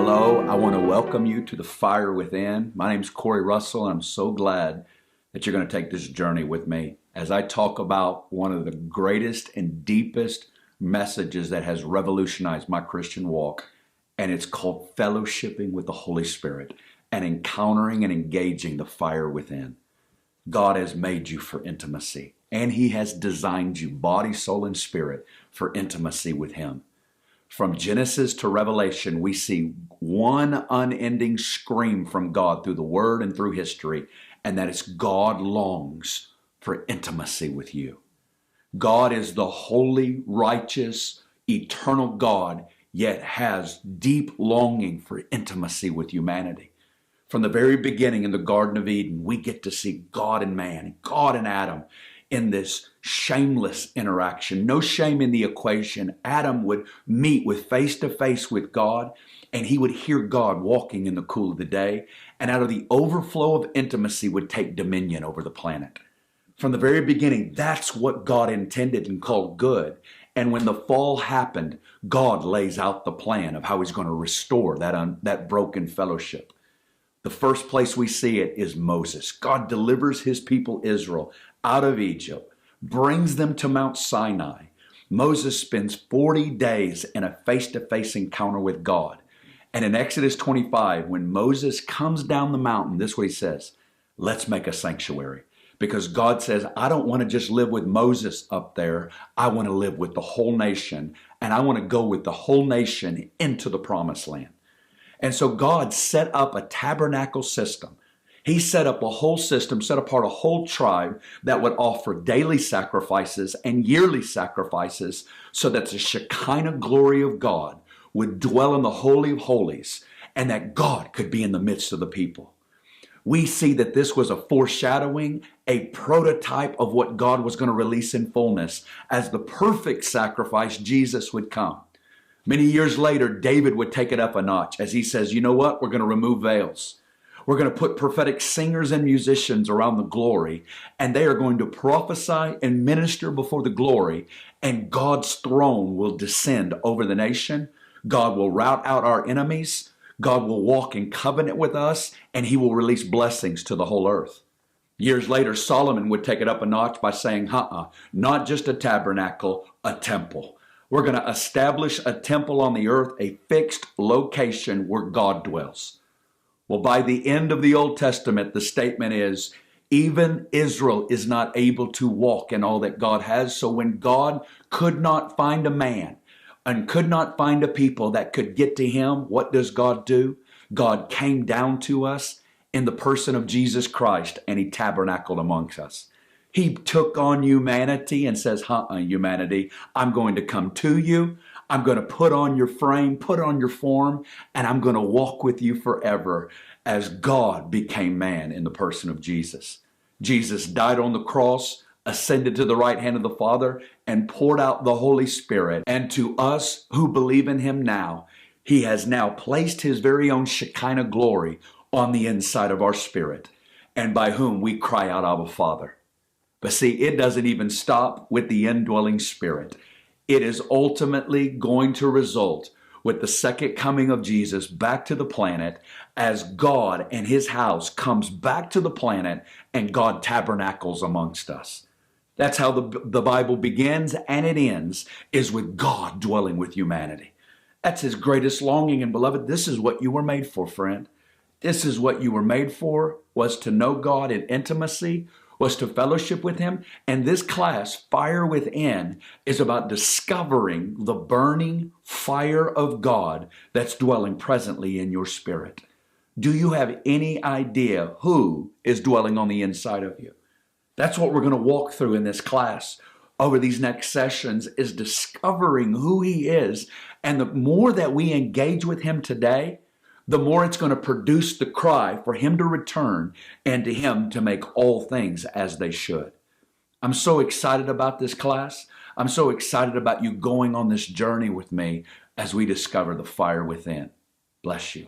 Hello, I want to welcome you to the Fire Within. My name is Corey Russell, and I'm so glad that you're going to take this journey with me as I talk about one of the greatest and deepest messages that has revolutionized my Christian walk, and it's called fellowshipping with the Holy Spirit and encountering and engaging the fire within. God has made you for intimacy, and He has designed you, body, soul, and spirit, for intimacy with Him. From Genesis to Revelation, we see one unending scream from God through the Word and through history, and that is God longs for intimacy with you. God is the holy, righteous, eternal God, yet has deep longing for intimacy with humanity. From the very beginning in the Garden of Eden, we get to see God and man, God and Adam, in this shameless interaction. No shame in the equation. Adam would meet with face to face with God, and he would hear God walking in the cool of the day, and out of the overflow of intimacy would take dominion over the planet. From the very beginning, that's what God intended and called good. And when the fall happened, God lays out the plan of how He's going to restore that broken fellowship. The first place we see it is Moses. God delivers His people Israel out of Egypt, brings them to Mount Sinai. Moses spends 40 days in a face-to-face encounter with God. And in Exodus 25, when Moses comes down the mountain, this is what he says: let's make a sanctuary. Because God says, I don't want to just live with Moses up there. I want to live with the whole nation, and I want to go with the whole nation into the promised land. And so God set up a tabernacle system. He set up a whole system, set apart a whole tribe that would offer daily sacrifices and yearly sacrifices so that the Shekinah glory of God would dwell in the Holy of Holies and that God could be in the midst of the people. We see that this was a foreshadowing, a prototype of what God was going to release in fullness as the perfect sacrifice, Jesus would come. Many years later, David would take it up a notch as he says, you know what? We're going to remove veils. We're going to put prophetic singers and musicians around the glory, and they are going to prophesy and minister before the glory, and God's throne will descend over the nation. God will rout out our enemies. God will walk in covenant with us, and He will release blessings to the whole earth. Years later, Solomon would take it up a notch by saying, not just a tabernacle, a temple. We're going to establish a temple on the earth, a fixed location where God dwells. Well, by the end of the Old Testament, the statement is, even Israel is not able to walk in all that God has. So when God could not find a man and could not find a people that could get to Him, what does God do? God came down to us in the person of Jesus Christ, and He tabernacled amongst us. He took on humanity and says, humanity, I'm going to come to you. I'm going to put on your frame, put on your form, and I'm going to walk with you forever as God became man in the person of Jesus. Jesus died on the cross, ascended to the right hand of the Father, and poured out the Holy Spirit. And to us who believe in Him now, He has now placed His very own Shekinah glory on the inside of our spirit, and by whom we cry out, Abba, Father. But see, it doesn't even stop with the indwelling Spirit. It is ultimately going to result with the second coming of Jesus back to the planet as God and His house comes back to the planet and God tabernacles amongst us. That's how the Bible begins and it ends, is with God dwelling with humanity. That's His greatest longing, and beloved, this is what you were made for, friend. This is what you were made for, was to know God in intimacy, was to fellowship with Him. And this class, Fire Within, is about discovering the burning fire of God that's dwelling presently in your spirit. Do you have any idea who is dwelling on the inside of you? That's what we're going to walk through in this class over these next sessions, is discovering who He is. And the more that we engage with Him today, the more it's going to produce the cry for Him to return and to Him to make all things as they should. I'm so excited about this class. I'm so excited about you going on this journey with me as we discover the fire within. Bless you.